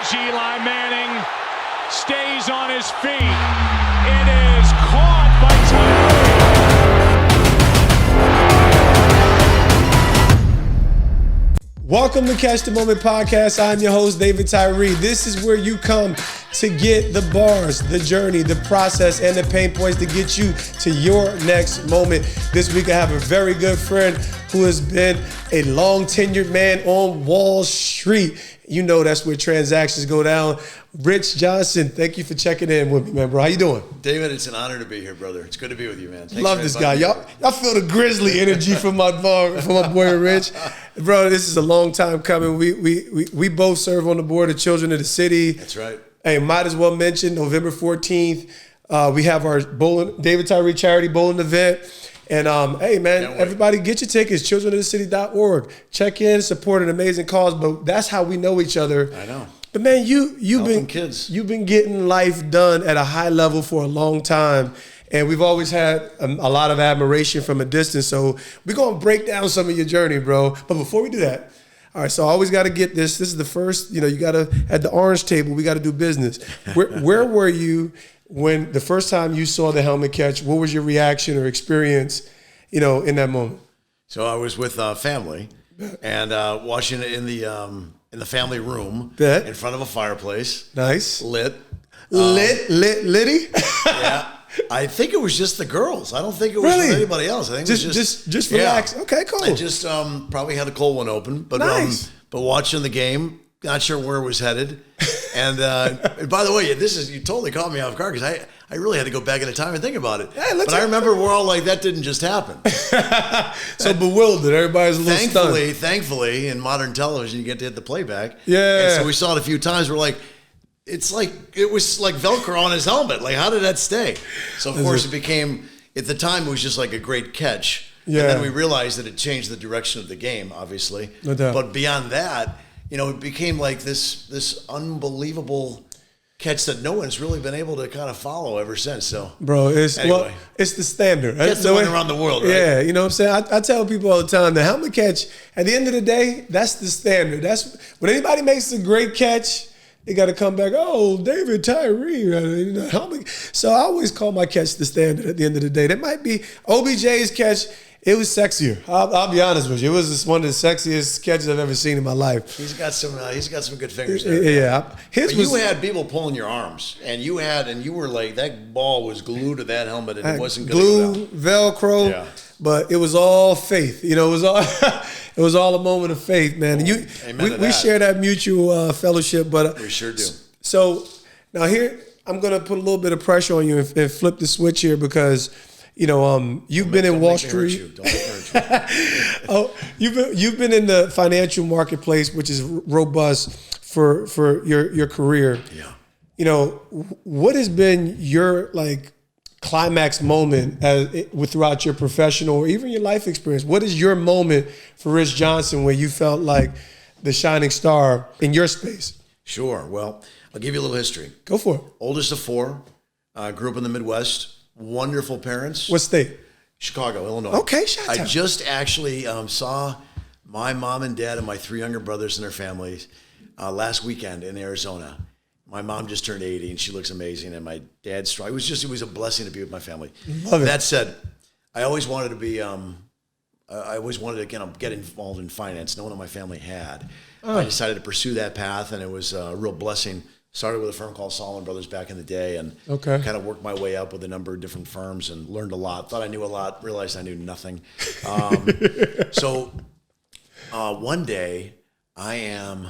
as Eli Manning stays on his feet. It is caught by Tyree. Welcome to Catch the Moment Podcast. I'm your host, David Tyree. This is where you come to get the bars, the journey, the process, and the pain points to get you to your next moment. This week I have a very good friend who has been a long tenured man on Wall Street. You know that's where transactions go down. Rich Johnson, thank you for checking in with me, man, bro. How you doing? David, it's an honor to be here, brother. It's good to be with you, man. Thanks. Love this guy. Y'all feel the grizzly energy from my boy Rich. Bro, this is a long time coming. We both serve on the board of Children of the City. That's right. Hey, might as well mention November 14th. We have our David Tyree charity bowling event. And hey, man, everybody get your tickets, childrenofthecity.org. Check in, support an amazing cause. But that's how we know each other. I know. But man, you've been getting life done at a high level for a long time. And we've always had a lot of admiration from a distance. So we're going to break down some of your journey, bro. But before we do that, all right, so I always got to get this. This is the first, you got to, at the orange table, we got to do business. Where were you when the first time you saw the helmet catch? What was your reaction or experience, in that moment? So I was with family and watching it in the family room in front of a fireplace. Nice. Litty? Yeah. I think it was just the girls. I don't think it was with anybody else. I think it was just relax. Yeah. Okay, cool. I just probably had a cold one open, but nice. But watching the game, not sure where it was headed. And by the way, you totally caught me off guard because I really had to go back into time and think about it. Hey, but I remember we're all like, that didn't just happen. So bewildered. Everybody's a little stunned. Thankfully, in modern television, you get to hit the playback. Yeah. And so we saw it a few times. We're like, it was like Velcro on his helmet. Like, how did that stay? So, of course, it became, at the time, it was just like a great catch. Yeah. And then we realized that it changed the direction of the game, obviously. No doubt. But beyond that, it became like this unbelievable catch that no one's really been able to kind of follow ever since. So, bro, it's the standard. Catch the one around the world, right? Yeah, you know what I'm saying? I tell people all the time, the helmet catch, at the end of the day, that's the standard. That's when anybody makes a great catch, they got to come back, David Tyree, helmet. So I always call my catch the standard at the end of the day. That might be OBJ's catch. It was sexier. I'll be honest with you. It was one of the sexiest catches I've ever seen in my life. He's got some good fingers there. Yeah. You had people pulling your arms, and you were like, that ball was glued to that helmet, and it wasn't going to go down. Velcro. Yeah. But it was all faith. It was all it was all a moment of faith, man. And we share that mutual fellowship. But we sure do. So now here, I'm going to put a little bit of pressure on you and flip the switch here because you've been in Wall Street. Don't make me hurt you. You've been in the financial marketplace, which is robust for your career. Yeah. What has been your climax moment throughout your professional or even your life experience? What is your moment for Rich Johnson where you felt like the shining star in your space? Sure. Well, I'll give you a little history. Go for it. Oldest of four. Grew up in the Midwest. Wonderful parents. What state? Chicago, Illinois. Okay, shout out. I just actually saw my mom and dad and my three younger brothers and their families last weekend in Arizona. My mom just turned 80 and she looks amazing, and my dad's strong. It was a blessing to be with my family. Love it. That said, I always wanted to be get involved in finance. No one in my family had. I decided to pursue that path, and it was a real blessing. Started with a firm called Solomon Brothers back in the day, and kind of worked my way up with a number of different firms and learned a lot. Thought I knew a lot, realized I knew nothing. So one day I am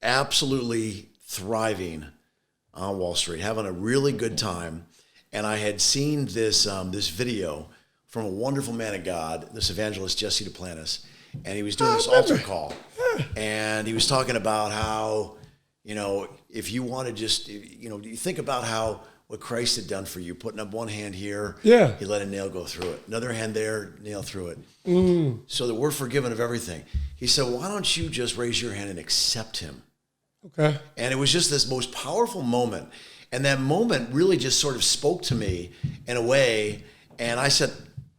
absolutely thriving on Wall Street, having a really good time, and I had seen this video from a wonderful man of God, this evangelist Jesse Duplantis, and he was doing this altar call, and he was talking about how, if you want to just, you think about what Christ had done for you, putting up one hand here, he let a nail go through it. Another hand there, nail through it. So that we're forgiven of everything. He said, why don't you just raise your hand and accept him? Okay. And it was just this most powerful moment. And that moment really just sort of spoke to me in a way. And I said,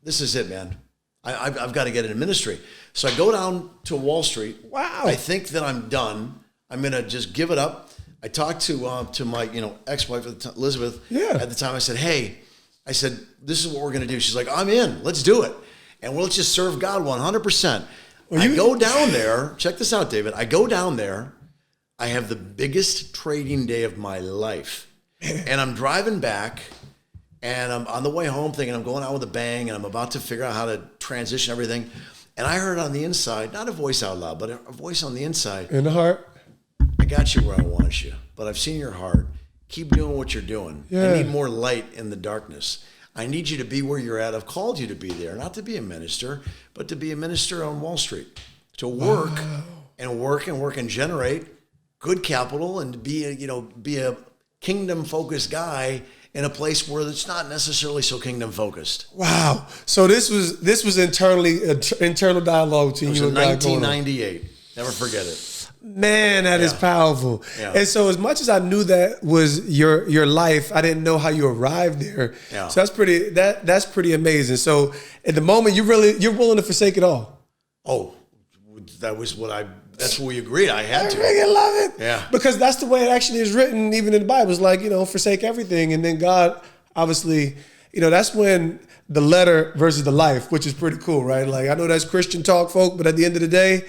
this is it, man. I've got to get into ministry. So I go down to Wall Street. Wow. I think that I'm done. I'm going to just give it up. I talked to my ex-wife Elizabeth. Yeah. At the time, I said, "Hey," I said, "this is what we're going to do." She's like, "I'm in. Let's do it, and let's just serve God 100%." I go down there. Check this out, David. I go down there. I have the biggest trading day of my life, and I'm driving back. And I'm on the way home thinking I'm going out with a bang and I'm about to figure out how to transition everything. And I heard on the inside, not a voice out loud, but a voice on the inside. In the heart. I got you where I want you, but I've seen your heart. Keep doing what you're doing. Yeah. I need more light in the darkness. I need you to be where you're at. I've called you to be there, not to be a minister, but to be a minister on Wall Street. To work and work and work and generate good capital and to be a kingdom-focused guy in a place where it's not necessarily so kingdom focused. Wow. So this was internal dialogue between you and God. 1998. Never forget it. Man, that is powerful. Yeah. And so as much as I knew that was your life, I didn't know how you arrived there. Yeah. So that's pretty amazing. So at the moment you're willing to forsake it all. Oh, that's what we agreed. I had to. I freaking love it. Yeah. Because that's the way it actually is written, even in the Bible. It's like, forsake everything. And then God, obviously, that's when the letter versus the life, which is pretty cool, right? Like, I know that's Christian talk, folk, but at the end of the day,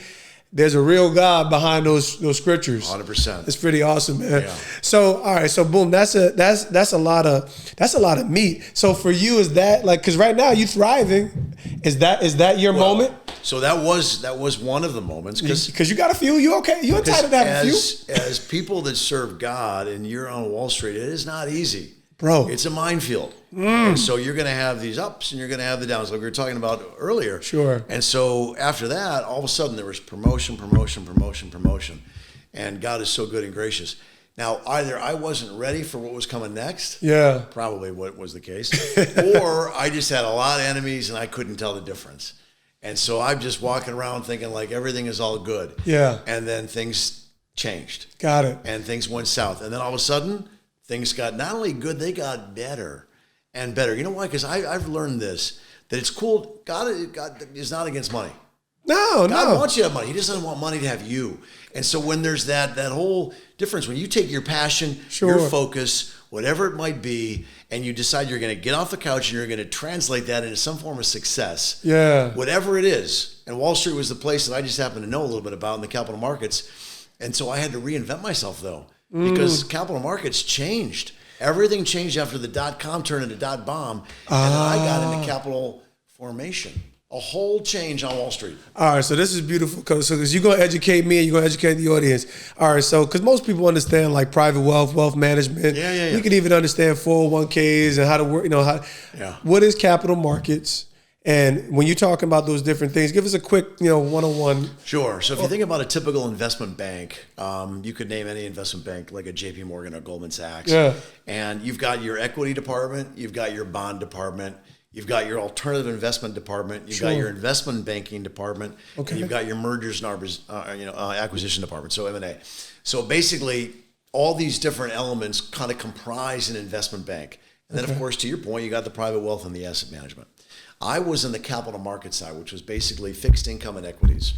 there's a real God behind those scriptures. 100%. It's pretty awesome, man. Yeah. So, all right. So boom, that's a lot of meat. So for you, is that like, cause right now you thriving. Is that your moment? So that was one of the moments because you got a few. You okay? You entitled to have a few. As people that serve God and you're on Wall Street, it is not easy, bro. It's a minefield, and so you're going to have these ups and you're going to have the downs, like we were talking about earlier. Sure. And so after that, all of a sudden there was promotion, and God is so good and gracious. Now, either I wasn't ready for what was coming next. Yeah. Probably what was the case, or I just had a lot of enemies and I couldn't tell the difference. And so I'm just walking around thinking like everything is all good. Yeah. And then things changed. Got it. And things went south. And then all of a sudden, things got not only good, they got better and better. You know why? Because I've learned this, that it's cool. God is not against money. God wants you to have money. He just doesn't want money to have you. And so when there's that whole difference, when you take your passion, your focus, whatever it might be, and you decide you're going to get off the couch and you're going to translate that into some form of success, whatever it is. And Wall Street was the place that I just happened to know a little bit about in the capital markets. And so I had to reinvent myself, though, because capital markets changed. Everything changed after the dot-com turned into dot-bomb, and then I got into capital formation. A whole change on Wall Street. All right, so this is beautiful because you're going to educate me and you're going to educate the audience. All right, so because most people understand like private wealth management. Yeah. You can even understand 401ks and how to work, what is capital markets? And when you're talking about those different things, give us a quick, 101. Sure. So if you think about a typical investment bank, you could name any investment bank like a JP Morgan or Goldman Sachs. Yeah. And you've got your equity department, you've got your bond department, you've got your alternative investment department, you've got your investment banking department, and you've got your mergers and acquisition department, so M&A. So basically, all these different elements kind of comprise an investment bank. And then, of course, to your point, you got the private wealth and the asset management. I was in the capital market side, which was basically fixed income and equities.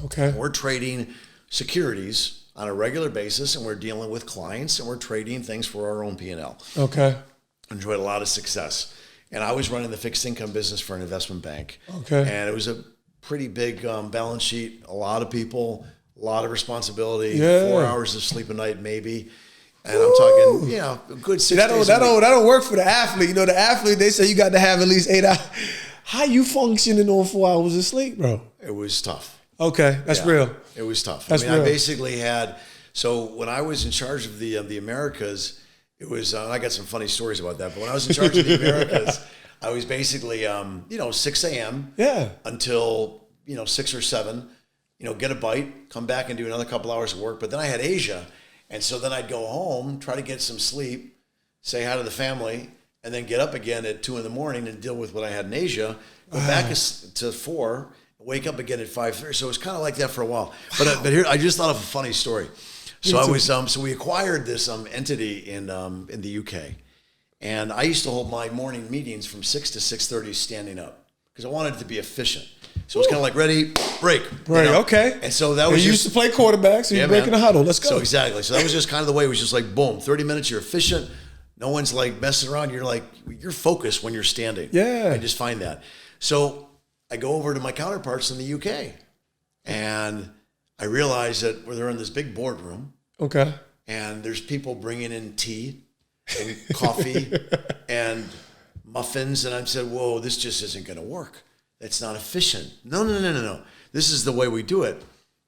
Okay. We're trading securities on a regular basis, and we're dealing with clients, and we're trading things for our own P&L. Okay. Enjoyed a lot of success. And I was running the fixed income business for an investment bank. Okay. And it was a pretty big balance sheet, a lot of people, a lot of responsibility, 4 hours of sleep a night maybe. And I'm talking, a good 6 days that don't work for the athlete. The athlete, they say you got to have at least 8 hours. How you functioning on 4 hours of sleep, bro? It was tough. Okay, that's real. It was tough. That's real. I basically had, so when I was in charge of the Americas, it was, I got some funny stories about that, but when I was in charge of the Americas, I was basically, 6 a.m. until, 6 or 7, get a bite, come back and do another couple hours of work. But then I had Asia. And so then I'd go home, try to get some sleep, say hi to the family, and then get up again at 2 a.m. and deal with what I had in Asia, go back to 4, wake up again at 5:30. So it was kind of like that for a while. But here, I just thought of a funny story. So I was, so we acquired this entity in the UK. And I used to hold my morning meetings from 6 to 6:30 standing up because I wanted it to be efficient. So it's kind of like ready, break. Right, okay. And so that was you used to play quarterback, so you're breaking the huddle. Let's go. So exactly. So that was just kind of the way. It was just like, boom, 30 minutes, you're efficient. No one's like messing around. You're focused when you're standing. Yeah. I just find that. So I go over to my counterparts in the UK, and I realize that they're in this big boardroom. Okay. And there's people bringing in tea and coffee and muffins. And I said, whoa, this just isn't going to work. It's not efficient. No. This is the way we do it.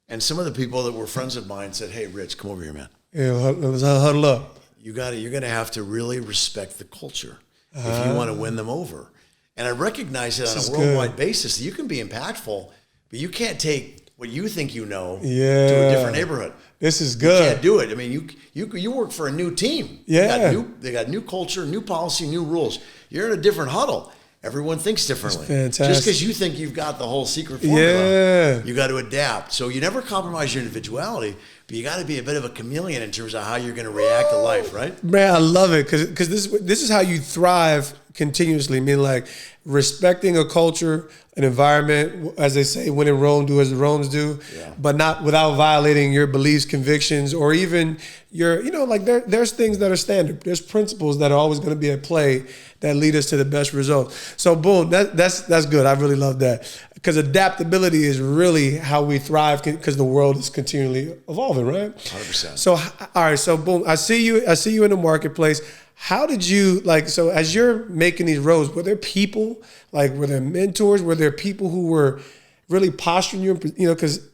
And some of the people that were friends of mine said, hey, Rich, come over here, man. Yeah, let's huddle up. You're going to have to really respect the culture if you want to win them over. And I recognize that on a worldwide basis. You can be impactful, but you can't take what you think you know to a different neighborhood. This is good. You can't do it. I mean, you work for a new team. Yeah. They got new culture, new policy, new rules. You're in a different huddle. Everyone thinks differently. That's fantastic. Just because you think you've got the whole secret formula, you got to adapt. So you never compromise your individuality, but you got to be a bit of a chameleon in terms of how you're going to react to life, right? Man, I love it because this is how you thrive continuously. I mean, like respecting a culture, an environment, as they say, when in Rome, do as the Romans do, but not without violating your beliefs, convictions, or even your, like there's things that are standard. There's principles that are always going to be at play that lead us to the best results. So boom, that's good. I really love that because adaptability is really how we thrive because the world is continually evolving, right? 100%. So, all right. So boom, I see you in the marketplace. How did you so as you're making these roads, were there people, were there mentors? Were there people who were really posturing you, because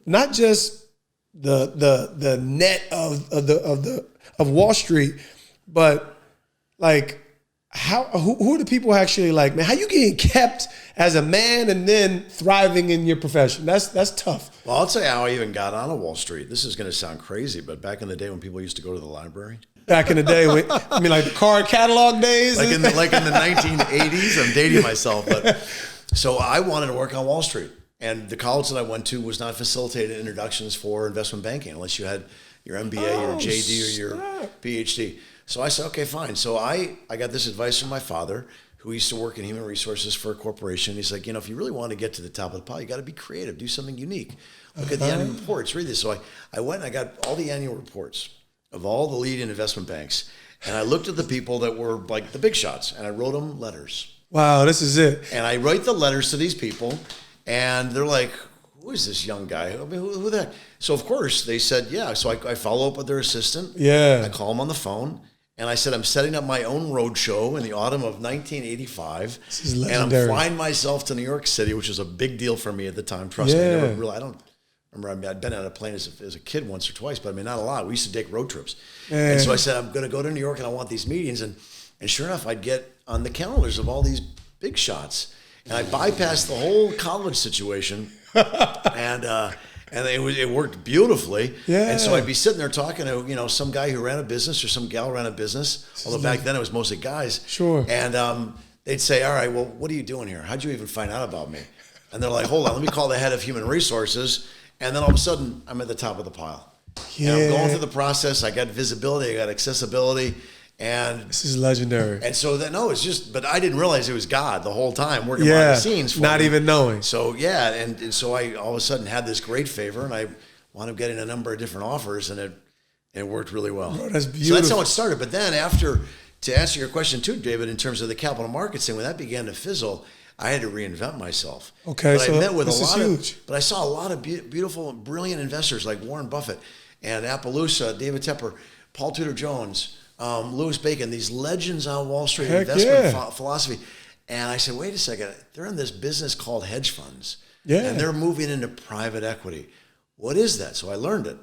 not just the net of Wall Street, but who are the people actually man, how you getting kept as a man and then thriving in your profession? That's tough. Well, I'll tell you how I even got on Wall Street. This is going to sound crazy, but back in the day when people used to go to the library. Back in the day, like the card catalog days? Like in the 1980s, I'm dating myself. But so I wanted to work on Wall Street. And the college that I went to was not facilitated introductions for investment banking unless you had your MBA, your JD, or your PhD. So I said, okay, fine. So I got this advice from my father, who used to work in human resources for a corporation. He's like, if you really want to get to the top of the pile, you got to be creative, do something unique. Look at the annual reports, read this. So I went and I got all the annual reports of all the leading investment banks. And I looked at the people that were like the big shots and I wrote them letters. Wow, this is it. And I write the letters to these people and they're like, who is this young guy? I mean, who the heck? So of course they said, yeah. So I follow up with their assistant. Yeah. I call them on the phone and I said, I'm setting up my own road show in the autumn of 1985. This is legendary. And I'm flying myself to New York City, which was a big deal for me at the time. Trust me, I don't remember, I'd been on a plane as a kid once or twice, but not a lot. We used to take road trips. And so I said, I'm going to go to New York and I want these meetings. And sure enough, I'd get on the calendars of all these big shots. And I bypassed the whole college situation. And it worked beautifully. Yeah. And so I'd be sitting there talking to, some guy who ran a business or some gal ran a business. Although back then it was mostly guys. Sure. And they'd say, all right, well, what are you doing here? How'd you even find out about me? And they're like, hold on, let me call the head of human resources. And then all of a sudden, I'm at the top of the pile. Yeah. And I'm going through the process. I got visibility. I got accessibility. And this is legendary. And so but I didn't realize it was God the whole time working behind the scenes for not me. Even knowing. So, and so I all of a sudden had this great favor, and I wound up getting a number of different offers, and it worked really well. Bro, that's beautiful. So that's how it started. But then to answer your question too, David, in terms of the capital markets thing, when that began to fizzle, I had to reinvent myself. Okay, but so I met with this is huge. But I saw a lot of beautiful, brilliant investors like Warren Buffett and Appaloosa, David Tepper, Paul Tudor Jones, Louis Bacon, these legends on Wall Street investment philosophy. And I said, wait a second, they're in this business called hedge funds. Yeah. And they're moving into private equity. What is that? So I learned it.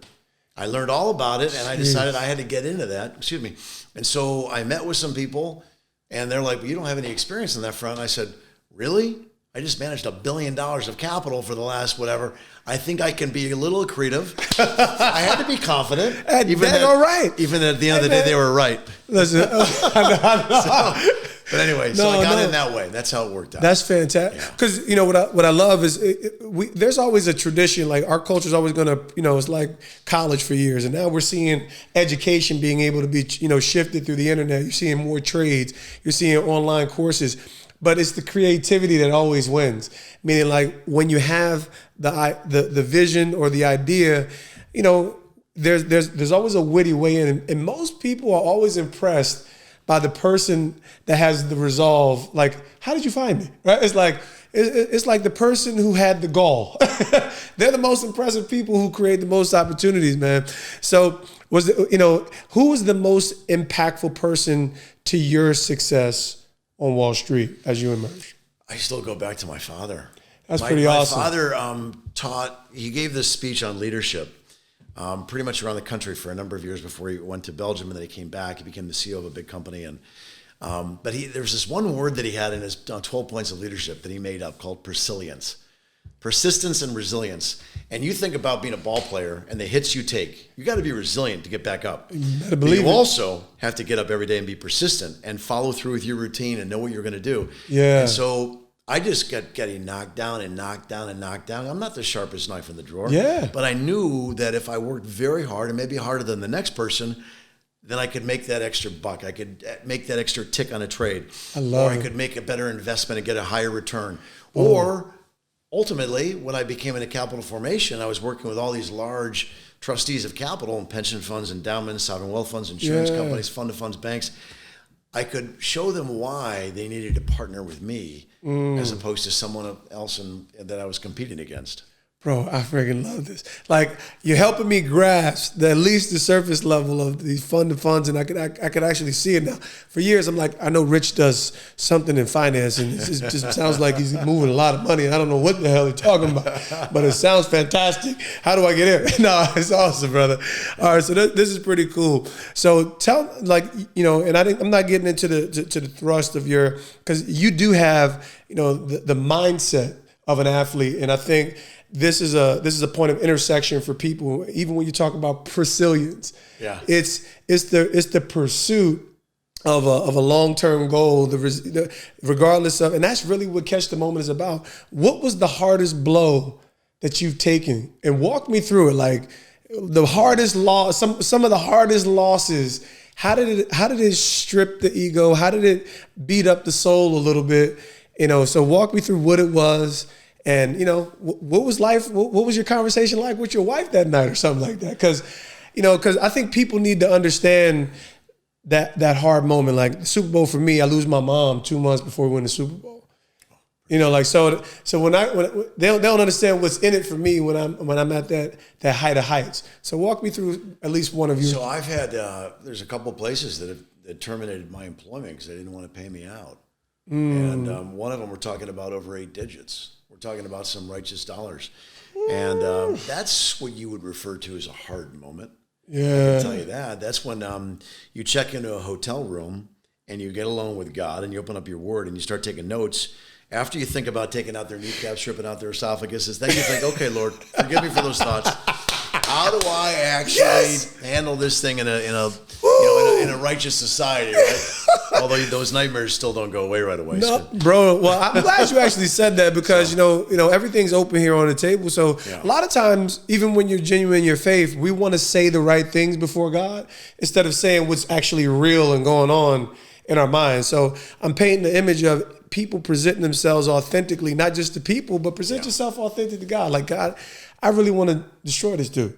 I learned all about it, and I decided I had to get into that. Excuse me. And so I met with some people, and they're like, well, you don't have any experience on that front. And I said, really? I just managed $1 billion of capital for the last whatever. I think I can be a little creative. I had to be confident. Even at the end of the day, they were right. Listen, but anyway, so I got in that way. That's how it worked out. That's fantastic. Because what I love is there's always a tradition. Like our culture is always going to, it's like college for years, and now we're seeing education being able to be, shifted through the internet. You're seeing more trades. You're seeing online courses. but it's the creativity that always wins. Meaning, like, when you have the vision or the idea, you know, there's always a witty way in, and most people are always impressed by the person that has the resolve. Like, how did you find me? Right? It's like the person who had the gall. They're the most impressive people who create the most opportunities, man. So who was the most impactful person to your success on Wall Street as you emerged? I still go back to my father. That's pretty awesome. My father he gave this speech on leadership pretty much around the country for a number of years before he went to Belgium, and then he came back. He became the CEO of a big company, and but there was this one word that he had in his 12 points of leadership that he made up called persilience. Persistence and resilience. And you think about being a ball player and the hits you take, you got to be resilient to get back up. But you also have to get up every day and be persistent and follow through with your routine and know what you're going to do. Yeah. And so I just kept getting knocked down and knocked down and knocked down. I'm not the sharpest knife in the drawer. Yeah. But I knew that if I worked very hard, and maybe harder than the next person, then I could make that extra buck. I could make that extra tick on a trade. I could make a better investment and get a higher return. Or ultimately, when I became in a capital formation, I was working with all these large trustees of capital and pension funds, endowments, sovereign wealth funds, insurance companies, fund of funds, banks. I could show them why they needed to partner with me as opposed to someone else that I was competing against. Bro, I freaking love this. Like, you're helping me grasp at least the surface level of these fund of funds, and I could actually see it now. For years, I'm like, I know Rich does something in finance, and it just sounds like he's moving a lot of money. I don't know what the hell he's talking about, but it sounds fantastic. How do I get in? No, it's awesome, brother. All right, so this is pretty cool. So tell, like, you know, and I'm not getting into the thrust of your, because you do have, you know, the mindset of an athlete, and I think this is a point of intersection for people. Even when you talk about persilience, it's the pursuit of a long-term goal, regardless of, and that's really what Catch the Moment is about. What was the hardest blow that you've taken? And walk me through it. Like, the hardest loss, some of the hardest losses. How did it strip the ego? How did it beat up the soul a little bit? You know, so walk me through what it was. And, you know, what was life? What was your conversation like with your wife that night or something like that? Because I think people need to understand that hard moment. Like the Super Bowl for me, I lose my mom 2 months before we win the Super Bowl. You know, like so when they don't understand what's in it for me when I'm at that height of heights. So walk me through at least one of you. So I've had there's a couple of places that terminated my employment because they didn't want to pay me out, and one of them we're talking about over 8 digits. We're talking about some righteous dollars. And that's what you would refer to as a hard moment. Yeah. I can tell you that. That's when you check into a hotel room and you get alone with God and you open up your word and you start taking notes. After you think about taking out their kneecaps, stripping out their esophaguses, then you think, okay, Lord, forgive me for those thoughts. How do I actually handle this thing in a righteous society, right? Although those nightmares still don't go away right away. No, bro. Well, I'm glad you actually said that because you know everything's open here on the table. So a lot of times, even when you're genuine in your faith, we want to say the right things before God instead of saying what's actually real and going on in our minds. So I'm painting the image of people presenting themselves authentically, not just to people, but present yourself authentic to God. Like, God, I really want to destroy this dude.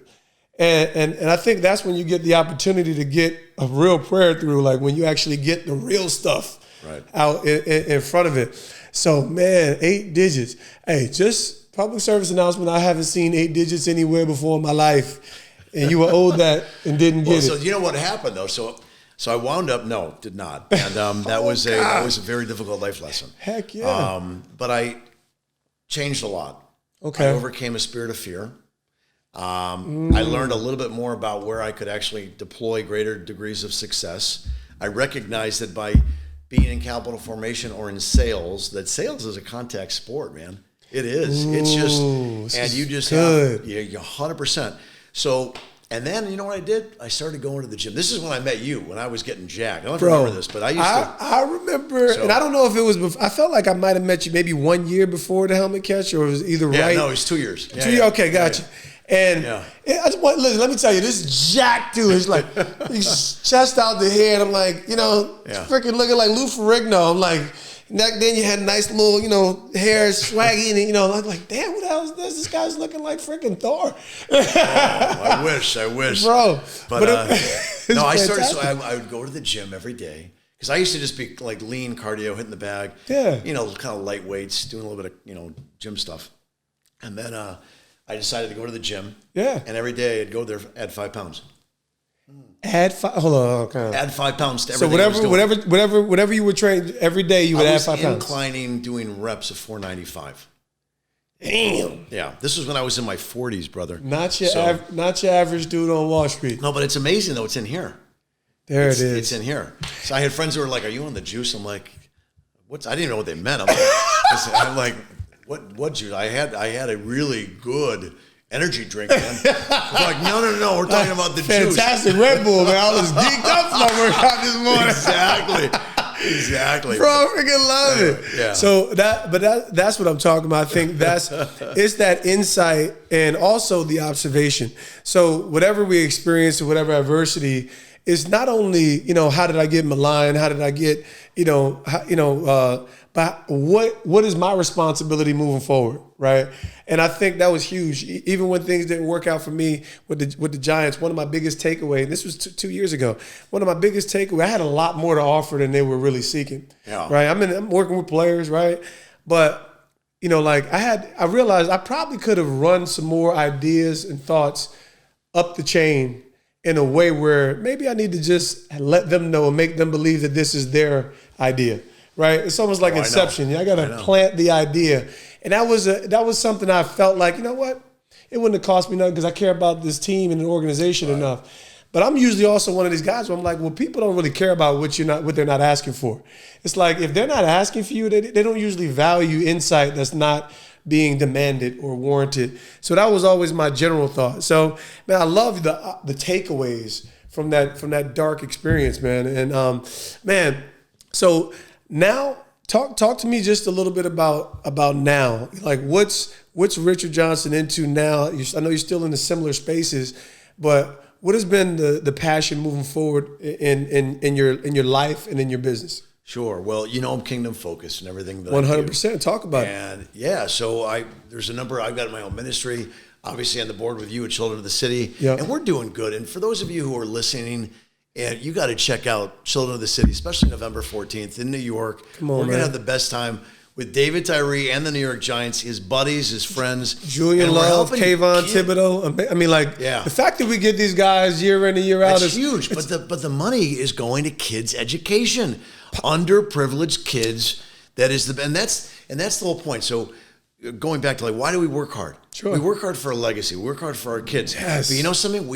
And I think that's when you get the opportunity to get a real prayer through, like when you actually get the real stuff out in front of it. So, man, 8 digits. Hey, just public service announcement. I haven't seen 8 digits anywhere before in my life. And you were owed that and didn't get it. So you know what happened, though? So I wound up, did not. And that was a very difficult life lesson. Heck yeah. But I changed a lot. Okay. I overcame a spirit of fear. I learned a little bit more about where I could actually deploy greater degrees of success. I recognized that by being in capital formation or in sales, that sales is a contact sport, man. It is. It's just, and you just have, you're 100%. So, and then, you know what I did? I started going to the gym. This is when I met you, when I was getting jacked. I don't remember this, but I used to. I remember, and I don't know if it was before. I felt like I might have met you maybe 1 year before the helmet catch, or it was either right. No, it was 2 years. 2 years? Okay, gotcha. And I just want, listen, let me tell you, this jack dude is like, he's chest out the head. I'm like, freaking looking like Lou Ferrigno. I'm like, Then you had nice little, hair, swaggy, and like, damn, what the hell is this? This guy's looking like freaking Thor. I wish, bro. But no, I started. So I would go to the gym every day because I used to just be like lean cardio, hitting the bag. Yeah. Kind of light weights, doing a little bit of gym stuff, and then I decided to go to the gym. Yeah. And every day I'd go there, add 5 pounds. Hold on, okay. Add 5 pounds to everything. So whatever you were trained every day, you would add 5 pounds. I was inclining, doing reps of 495. Damn. Yeah, this was when I was in my 40s, brother. Not your average dude on Wall Street. No, but it's amazing though. It's in here. It is. It's in here. So I had friends who were like, "Are you on the juice?" I'm like, "What's?" I didn't even know what they meant. I'm like, "What juice?" I had a really good energy drink, man. I'm like, no, we're talking about the juice. Fantastic Red Bull, man. I was geeked up for my workout this morning. Exactly. Bro, I freaking love it. Yeah. So that's what I'm talking about. I think it's that insight and also the observation. So whatever we experience or whatever adversity is not only, how did I get maligned? How did I get, but what is my responsibility moving forward, right? And I think that was huge. Even when things didn't work out for me with the Giants, one of my biggest takeaways, and this was 2 years ago, one of my biggest takeaways, I had a lot more to offer than they were really seeking, right? I'm working with players, right? But, I realized I probably could have run some more ideas and thoughts up the chain in a way where maybe I need to just let them know and make them believe that this is their idea. Right, it's almost like Inception. I got to plant the idea, and that was something I felt like, what, it wouldn't have cost me nothing because I care about this team and the organization enough. But I'm usually also one of these guys where I'm like, well, people don't really care about what they're not asking for. It's like if they're not asking for you, they don't usually value insight that's not being demanded or warranted. So that was always my general thought. So man, I love the takeaways from that dark experience, man. And so. Now, talk to me just a little bit about now. Like, what's Richard Johnson into now? I know you're still in the similar spaces, but what has been the passion moving forward in your life and in your business? Sure. Well, I'm kingdom focused and everything that 100%. Talk about it. And yeah, so there's a number I've got in my own ministry. Obviously, on the board with you at Children of the City, and we're doing good. And for those of you who are listening. And you got to check out Children of the City, especially November 14th in New York. Come on, we're going to have the best time with David Tyree and the New York Giants, his buddies, his friends. Julian Love, Kayvon Thibodeau. I mean, the fact that we get these guys year in and year out is huge. But the money is going to kids' education, underprivileged kids. And that's the whole point. So going back to why do we work hard? Sure. We work hard for a legacy. We work hard for our kids. Yes. But you know something?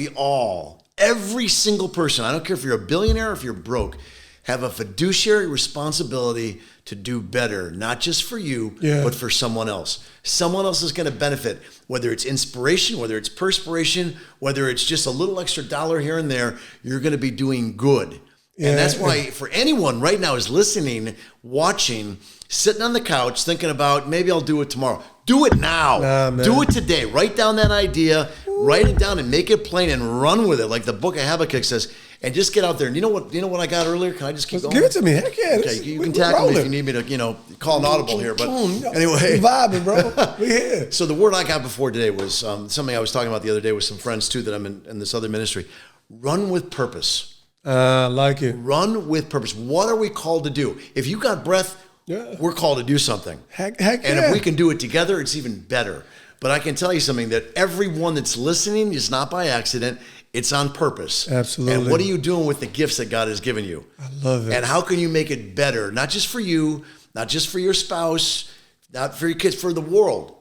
Every single person, I don't care if you're a billionaire or if you're broke, have a fiduciary responsibility to do better, not just for you, but for someone else. Someone else is going to benefit, whether it's inspiration, whether it's perspiration, whether it's just a little extra dollar here and there, you're going to be doing good. And that's why for anyone right now is listening, watching, sitting on the couch, thinking about maybe I'll do it tomorrow. Do it now. Do it today. Write down that idea. Write it down and make it plain and run with it, like the book of Habakkuk says. And just get out there. And you know what I got earlier? Can I just keep going? Give it to me. Heck yeah. Okay, you can tackle me if you need me to, call an audible here. But anyway, we vibing, bro. We here. So the word I got before today was something I was talking about the other day with some friends too that I'm in this other ministry. Run with purpose. I like it. Run with purpose. What are we called to do? If you got breath, we're called to do something. Heck and if we can do it together, it's even better. But I can tell you something, that everyone that's listening is not by accident. It's on purpose. Absolutely. And what are you doing with the gifts that God has given you? I love it. And how can you make it better? Not just for you, not just for your spouse, not for your kids, for the world.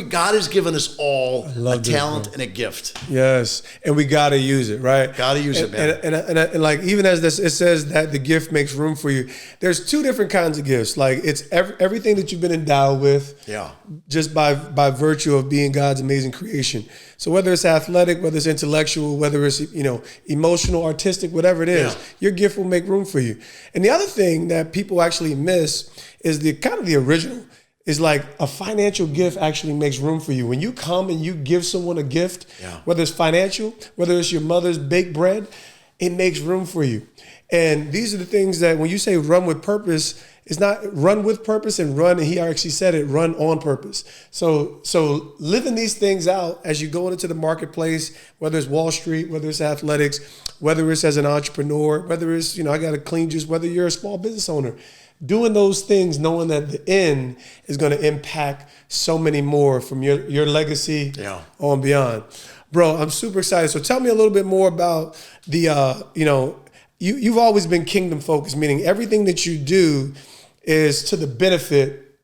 God has given us all a talent and a gift. Yes, and we got to use it, right? Got to use it, man. And like even as this, it says that the gift makes room for you. There's two different kinds of gifts. Like it's everything that you've been endowed with, just by virtue of being God's amazing creation. So whether it's athletic, whether it's intellectual, whether it's emotional, artistic, whatever it is, your gift will make room for you. And the other thing that people actually miss is the original. Is like a financial gift actually makes room for you. When you come and you give someone a gift, whether it's financial, whether it's your mother's baked bread, it makes room for you. And these are the things that when you say run with purpose, It's not run with purpose and run, and he actually said it, run on purpose. So living these things out as you go into the marketplace, whether it's Wall Street, whether it's athletics, whether it's as an entrepreneur, whether it's, I got a clean juice, whether you're a small business owner, doing those things, knowing that the end is going to impact so many more from your legacy on beyond. Bro, I'm super excited. So tell me a little bit more about the, you've always been kingdom focused, meaning everything that you do is to the benefit,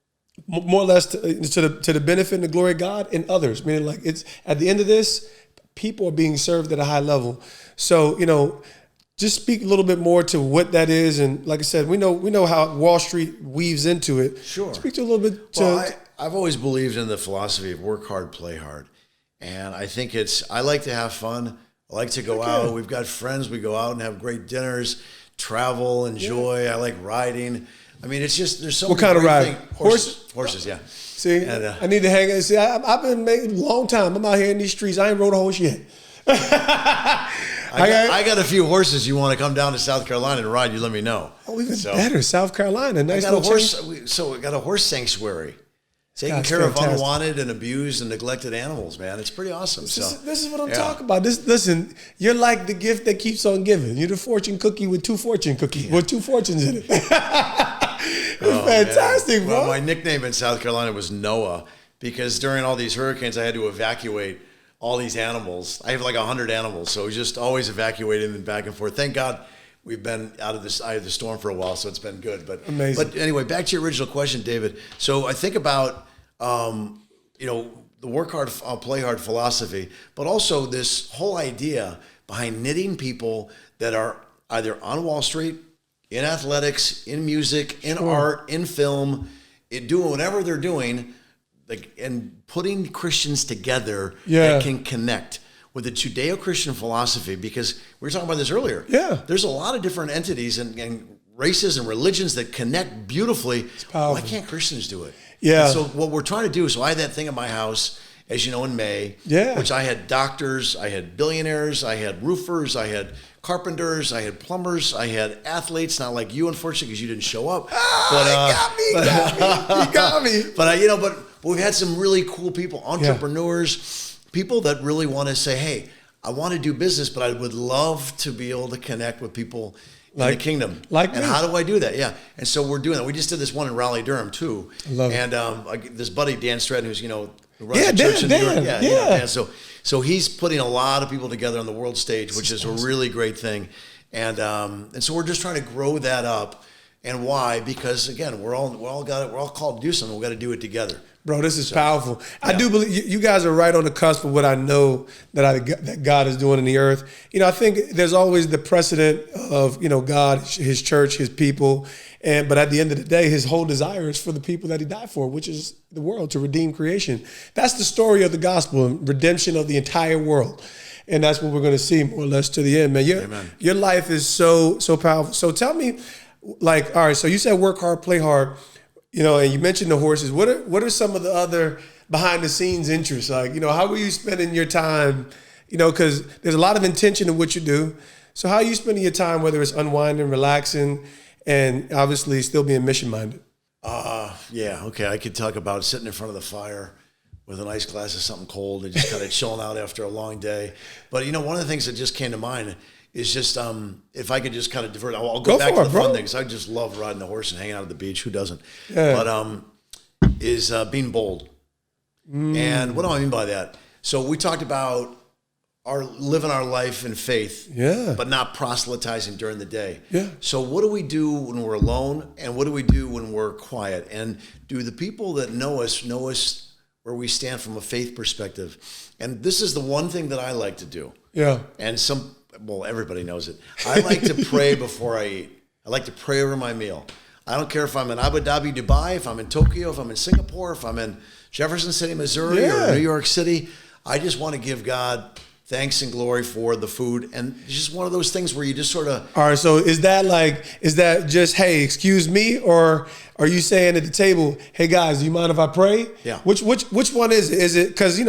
more or less to the benefit and the glory of God and others. Meaning, like, it's at the end of this, people are being served at a high level. So, just speak a little bit more to what that is. And like I said, we know how Wall Street weaves into it. Sure. Speak to a little bit. I've always believed in the philosophy of work hard, play hard. And I think I like to have fun. I like to go out. We've got friends. We go out and have great dinners, travel, enjoy. I like riding. I mean, it's just, there's so many. What kind of riding? Horses, yeah. See, and, I need to hang out. See, I've been making a long time. I'm out here in these streets. I ain't rode a horse yet. I got a few horses. You want to come down to South Carolina and ride, you let me know. Oh, even better. South Carolina. Nice. I got a horse. So we got a horse sanctuary. Taking care of unwanted and abused and neglected animals, man. It's pretty awesome. This is what I'm talking about. Listen, you're like the gift that keeps on giving. You're the fortune cookie with two fortune cookies, with two fortunes in it. It's fantastic, man. Bro. Well, my nickname in South Carolina was Noah because during all these hurricanes, I had to evacuate all these animals. I have like 100 animals, so just always evacuating them back and forth. Thank God we've been out of the storm for a while, so it's been good. But amazing. But anyway, back to your original question, David. So I think about the work hard, play hard philosophy, but also this whole idea behind knitting people that are either on Wall Street, in athletics, in music, in art, in film, doing whatever they're doing, and putting Christians together that can connect with the Judeo-Christian philosophy, because we were talking about this earlier. Yeah. There's a lot of different entities and races and religions that connect beautifully. Why can't Christians do it? Yeah. And so what we're trying to do, so I had that thing at my house, as you know, in May, which I had doctors, I had billionaires, I had roofers, I had carpenters, I had plumbers, I had athletes, not like you, unfortunately, because you didn't show up. You got me. But we've had some really cool people, entrepreneurs, people that really want to say, hey, I want to do business, but I would love to be able to connect with people in the kingdom. And how do I do that? Yeah. And so we're doing that. We just did this one in Raleigh-Durham too. I love it. And this buddy, Dan Stratton, who's, who runs a church in New York. Dan. So he's putting a lot of people together on the world stage, which is a really great thing. And so we're just trying to grow that up. And why? Because again, we're all called to do something. We got to do it together. Bro, this is powerful. Yeah. I do believe you guys are right on the cusp of what I know that God is doing in the earth. I think there's always the precedent of, God, his church, his people. But at the end of the day, his whole desire is for the people that he died for, which is the world, to redeem creation. That's the story of the gospel, redemption of the entire world. And that's what we're going to see more or less to the end, man. Your life is so powerful. So tell me, all right, so you said work hard, play hard. And you mentioned the horses. What are some of the other behind the scenes interests? How are you spending your time? Because there's a lot of intention in what you do. So how are you spending your time, whether it's unwinding, relaxing, and obviously still being mission minded? Okay. I could talk about sitting in front of the fire with a nice glass of something cold and just kind of chilling out after a long day. But one of the things that just came to mind is just if I could just kind of divert. I'll go back to the fun things. I just love riding the horse and hanging out at the beach. Who doesn't? Yeah. But is being bold. And what do I mean by that? So we talked about living our life in faith, but not proselytizing during the day. Yeah. So what do we do when we're alone, and what do we do when we're quiet? And do the people that know us where we stand from a faith perspective? And this is the one thing that I like to do. Yeah. And everybody knows it. I like to pray before I eat. I like to pray over my meal. I don't care if I'm in Abu Dhabi, Dubai, if I'm in Tokyo, if I'm in Singapore, if I'm in Jefferson City, Missouri, or New York City. I just want to give God thanks and glory for the food. And it's just one of those things where you just sort of... All right, so is that just, hey, excuse me? Or are you saying at the table, hey guys, do you mind if I pray? Yeah. Which one is it? Is it, because,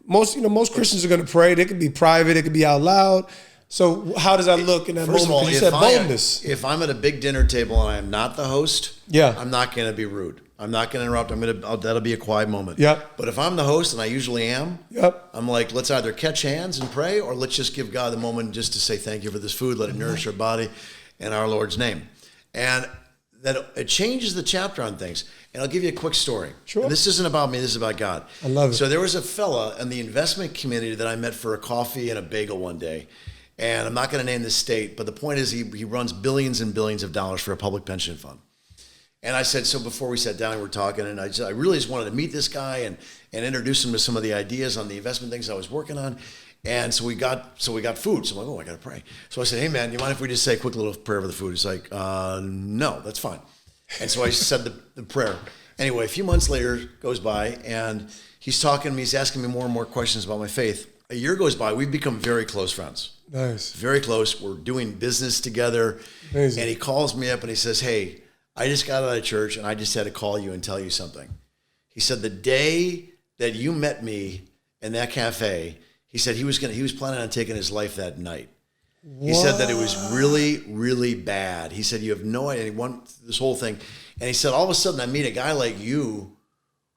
most Christians are going to pray. They could be private. It could be out loud. So how does that look in that moment? First of all, you said boldness. If I'm at a big dinner table and I am not the host, yeah, I'm not going to be rude. I'm not going to interrupt. That'll be a quiet moment. Yep. But if I'm the host, and I usually am, yep, I'm like, let's either catch hands and pray, or let's just give God the moment just to say thank you for this food, let it nourish our body in our Lord's name. And that it changes the chapter on things. And I'll give you a quick story. Sure. And this isn't about me, this is about God. I love it. So there was a fella in the investment community that I met for a coffee and a bagel one day. And I'm not going to name the state, but the point is he runs billions and billions of dollars for a public pension fund. And I said, so before we sat down, we were talking, and I really just wanted to meet this guy and introduce him to some of the ideas on the investment things I was working on. And so we got food. So I'm like, oh, I got to pray. So I said, hey, man, you mind if we just say a quick little prayer over the food? He's like, no, that's fine. And so I said the prayer. Anyway, a few months later goes by, and he's talking to me. He's asking me more and more questions about my faith. A year goes by. We've become very close friends. Nice. Very close. We're doing business together. Amazing. And he calls me up and he says, hey, I just got out of church and I just had to call you and tell you something. He said, the day that you met me in that cafe, he said he was planning on taking his life that night. He said that it was really, really bad. He said, you have no idea. He won this whole thing. And he said, all of a sudden I meet a guy like you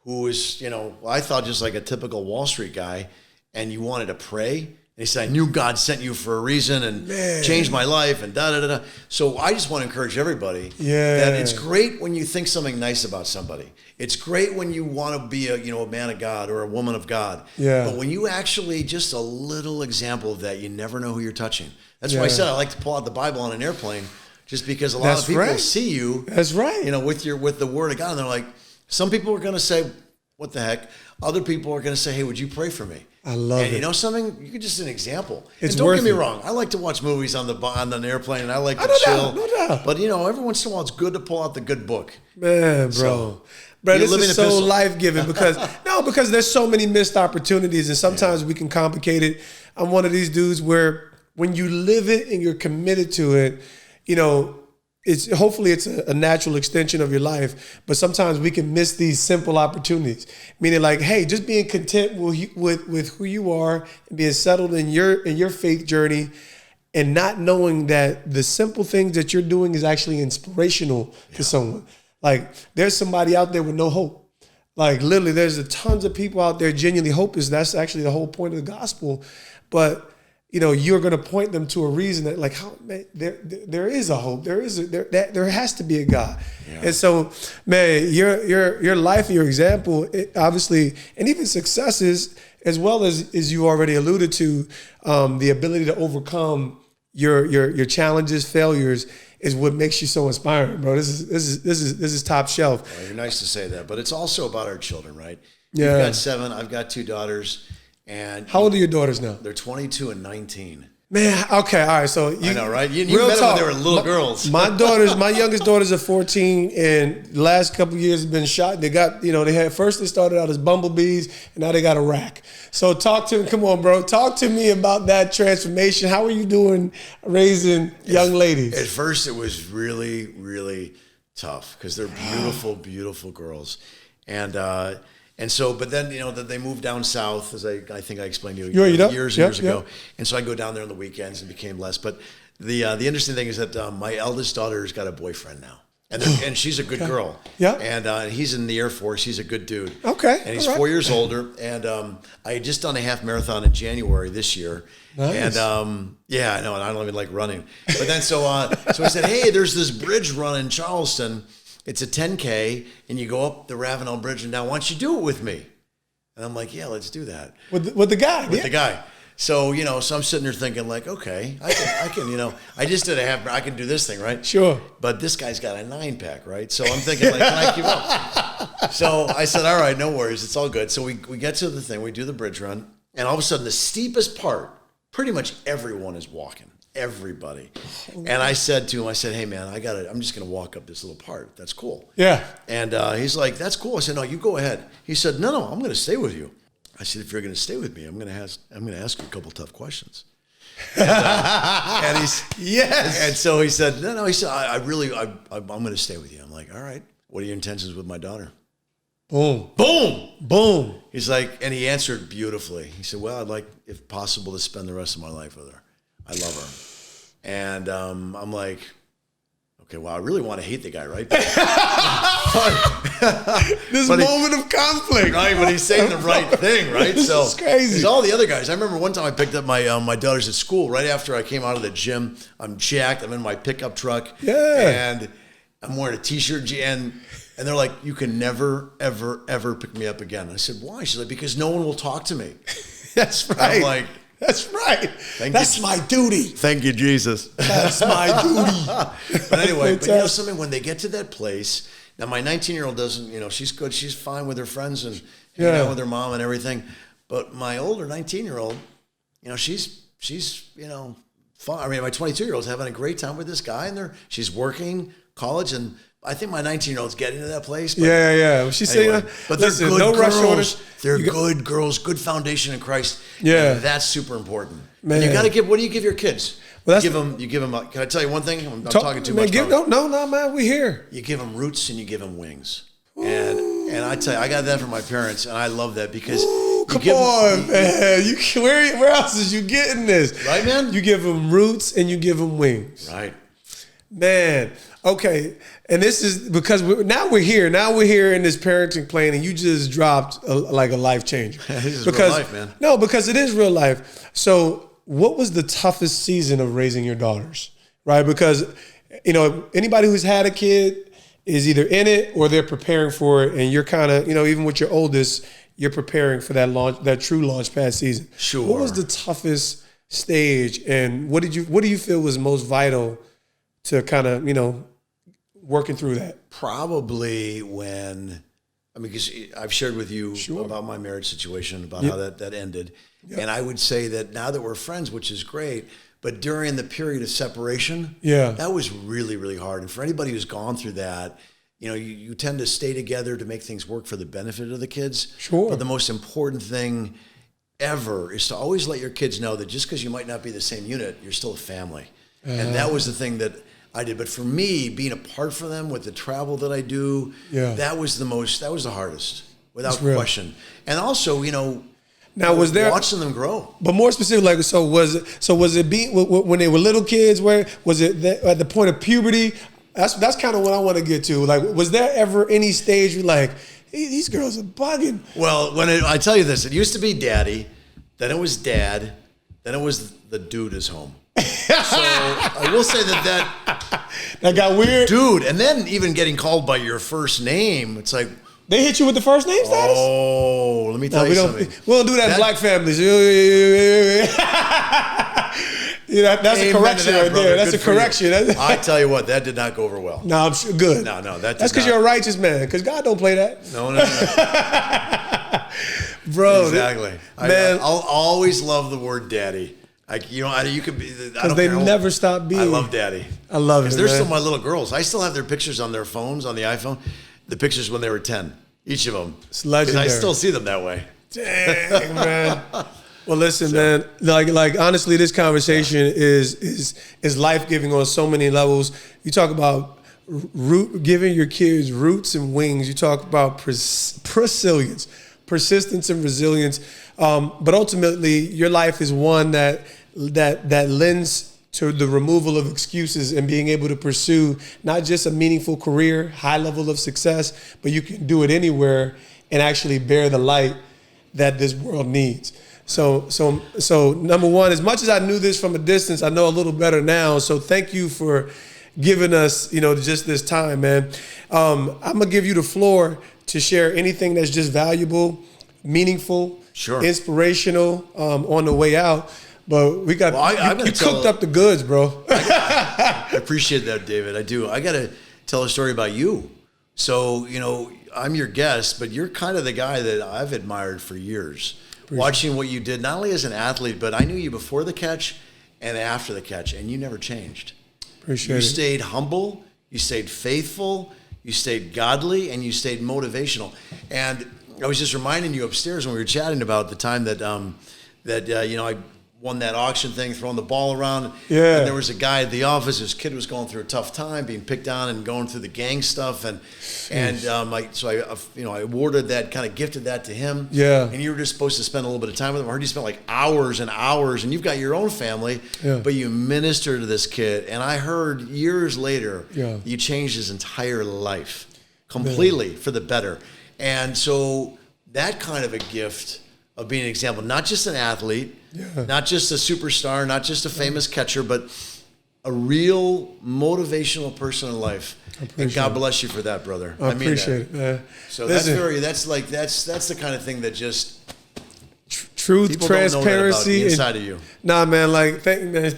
who is, I thought just like a typical Wall Street guy, and you wanted to pray. And he said, I knew God sent you for a reason and changed my life and da-da-da-da. So I just want to encourage everybody that it's great when you think something nice about somebody. It's great when you want to be a man of God or a woman of God. Yeah. But when you actually, just a little example of that, you never know who you're touching. That's why I said I like to pull out the Bible on an airplane, just because a lot of people see you. That's right. With the Word of God, and they're like, some people are going to say, what the heck? Other people are going to say, hey, would you pray for me? I love it. And you know something? You could just an example. It's and don't get me worth it. wrong. I like to watch movies on an airplane, and I like to No chill. doubt, no doubt. But every once in a while, it's good to pull out the good book. Man, bro. So, Bro, this living is so epistle. life-giving because there's so many missed opportunities, and sometimes we can complicate it. I'm one of these dudes where when you live it and you're committed to it, hopefully it's a natural extension of your life, but sometimes we can miss these simple opportunities. Meaning like, hey, just being content with who you are and being settled in your faith journey, and not knowing that the simple things that you're doing is actually inspirational to someone. Like, there's somebody out there with no hope. Like, literally, there's tons of people out there genuinely hopeless. That's actually the whole point of the gospel. But you're going to point them to a reason that, like, there is a hope. There has to be a God. Yeah. And so, man, your life and your example, obviously, and even successes, as well as you already alluded to, the ability to overcome your challenges, failures, is what makes you so inspiring, bro. This is top shelf. Well, you're nice to say that, but it's also about our children, right? Yeah. You've got 7. I've got 2 daughters. And how old are your daughters now? They're 22 and 19. Man, okay, all right. So I know, right? You met them when they were little girls. My youngest daughters are 14, and the last couple of years have been shot. They got, they started out as bumblebees, and now they got a rack. So come on, bro. Talk to me about that transformation. How are you doing raising young ladies? At first, it was really, really tough because they're beautiful, beautiful girls. And so, but then, that they moved down south, as I think I explained to you years ago. And so I go down there on the weekends and became less. But the interesting thing is that my eldest daughter's got a boyfriend now. And she's a good girl. Yeah. And he's in the Air Force. He's a good dude. Okay. And he's 4 years older. And I had just done a half marathon in January this year. Nice. And yeah, I know. And I don't even like running. But then so I said, hey, there's this bridge run in Charleston. It's a 10K, and you go up the Ravenel Bridge and down. Why don't you do it with me? And I'm like, yeah, let's do that. With the guy. With the guy. So, so I'm sitting there thinking like, okay, I can, I just did I can do this thing, right? Sure. But this guy's got a 9-pack, right? So I'm thinking like, can I keep up? So I said, all right, no worries. It's all good. So we get to the thing. We do the bridge run. And all of a sudden, the steepest part, pretty much everyone is walking. Everybody. And I said to him, hey man, I'm just going to walk up this little part. That's cool. Yeah. And he's like, that's cool. I said, no, you go ahead. He said, no, I'm going to stay with you. I said, if you're going to stay with me, I'm going to ask you a couple tough questions. And he's, yes. And so he said, no, he said, I'm going to stay with you. I'm like, all right, what are your intentions with my daughter? Boom. Boom. Boom. He's like, and he answered beautifully. He said, well, I'd like, if possible, to spend the rest of my life with her. I love her. And I'm like, okay, well, I really want to hate the guy, right? This moment of conflict. Right, but he's saying the right thing, right? This is crazy. There's all the other guys. I remember one time I picked up my daughters at school right after I came out of the gym. I'm jacked. I'm in my pickup truck. Yeah. And I'm wearing a T-shirt. And they're like, you can never, ever, ever pick me up again. I said, why? She's like, because no one will talk to me. That's right. I'm like, that's right. That's my duty. Thank you, Jesus. That's my duty. But anyway, but you know something, when they get to that place, now my 19-year-old doesn't, she's good. She's fine with her friends and hanging out with her mom and everything. But my older 19-year-old, she's fun. I mean, my 22-year-old's having a great time with this guy, and she's working college, and I think my 19-year-old's getting to that place. But yeah. She's saying, but they're good no girls. rush orders. They're good girls, good foundation in Christ. Yeah, and that's super important. Man, and you got to give. What do you give your kids? Well, you give them. Can I tell you one thing? I'm talking too much. No, man. We here. You give them roots and you give them wings. And I tell you, I got that from my parents, and I love that because. Come on, man. Where else is you getting this? Right, man? You give them roots and you give them wings. Right. Man. Okay. And this is because now we're here. Now we're here in this parenting plane, and you just dropped a life changer. This is real life, man. No, because it is real life. So what was the toughest season of raising your daughters? Right? Because, anybody who's had a kid is either in it or they're preparing for it. And you're kind of, even with your oldest, you're preparing for that true launch pad season. Sure. What was the toughest stage, and what do you feel was most vital to kind of, working through that? Probably because I've shared with you about my marriage situation, about how that ended. Yep. And I would say that now that we're friends, which is great, but during the period of separation, that was really, really hard. And for anybody who's gone through that, you tend to stay together to make things work for the benefit of the kids. Sure. But the most important thing ever is to always let your kids know that just because you might not be the same unit, you're still a family. And that was the thing that I did. But for me, being apart from them with the travel that I do, that was the hardest, without question. And also, now was there watching them grow? But more specific, was it when they were little kids? Where was it at the point of puberty? That's kind of what I want to get to. Like, was there ever any stage you're like, these girls are bugging? Well, I tell you this, it used to be daddy, then it was dad, then it was the dude is home. So I will say that got weird, dude. And then even getting called by your first name, it's like they hit you with the first name status. Oh, let me tell you something. We don't do that in black families. That's a correction right there. That's a correction. I tell you what, that did not go over well. No, I'm sure good. No, that's because you're a righteous man. Because God don't play that. No. Bro, exactly. Man, I'll always love the word daddy. You could be. Because they never stop being. I love daddy. I love it. Because they're still my little girls. I still have their pictures on their phones, on the iPhone. The pictures when they were 10, each of them. It's legendary. I still see them that way. Dang, man. Well, listen, man. Like honestly, this conversation is life-giving on so many levels. You talk about giving your kids roots and wings. You talk about persistence and resilience. But ultimately, your life is one that lends to the removal of excuses and being able to pursue not just a meaningful career, high level of success, but you can do it anywhere and actually bear the light that this world needs. So number one, as much as I knew this from a distance, I know a little better now. So thank you for giving us, just this time, man. I'm gonna give you the floor to share anything that's just valuable, meaningful, inspirational on the way out. But we got you cooked up the goods, bro. I appreciate that, David. I do. I got to tell a story about you. So, I'm your guest, but you're kind of the guy that I've admired for years. Watching what you did, not only as an athlete, but I knew you before the catch and after the catch, and you never changed. Appreciate it. You stayed humble, you stayed faithful, you stayed godly, and you stayed motivational. And I was just reminding you upstairs when we were chatting about the time that I won that auction thing, throwing the ball around. Yeah. And there was a guy at the office. His kid was going through a tough time, being picked on and going through the gang stuff. And I awarded that, kind of gifted that to him. Yeah. And you were just supposed to spend a little bit of time with him. I heard you spent like hours and hours, and you've got your own family, but you minister to this kid. And I heard years later, you changed his entire life completely for the better. And so that kind of a gift of being an example, not just an athlete, not just a superstar, not just a famous catcher, but a real motivational person in life. And God bless you for that, brother. I mean appreciate it, man. So that's the kind of thing that just truth, transparency, inside of you. Nah, man, like man,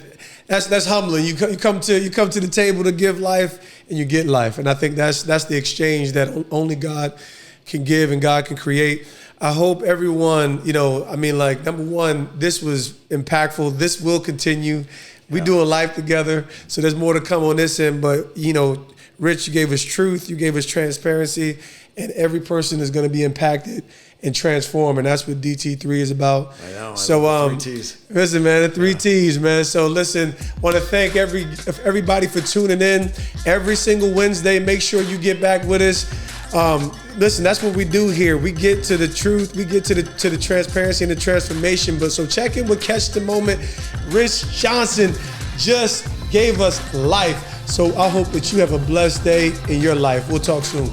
that's humbling. You come to the table to give life, and you get life, and I think that's the exchange that only God can give and God can create. I hope everyone, number one, this was impactful. This will continue. We're doing life together, so there's more to come on this end. But, Rich, you gave us truth, you gave us transparency, and every person is going to be impacted and transformed, and that's what DT3 is about. I know. So, 3 T's. Listen, man, the 3 T's, man. So, listen, want to thank everybody for tuning in every single Wednesday. Make sure you get back with us. Listen, that's what we do here. We get to the truth. We get to the transparency and the transformation. But so check in with Catch the Moment. Rich Johnson just gave us life. So I hope that you have a blessed day in your life. We'll talk soon.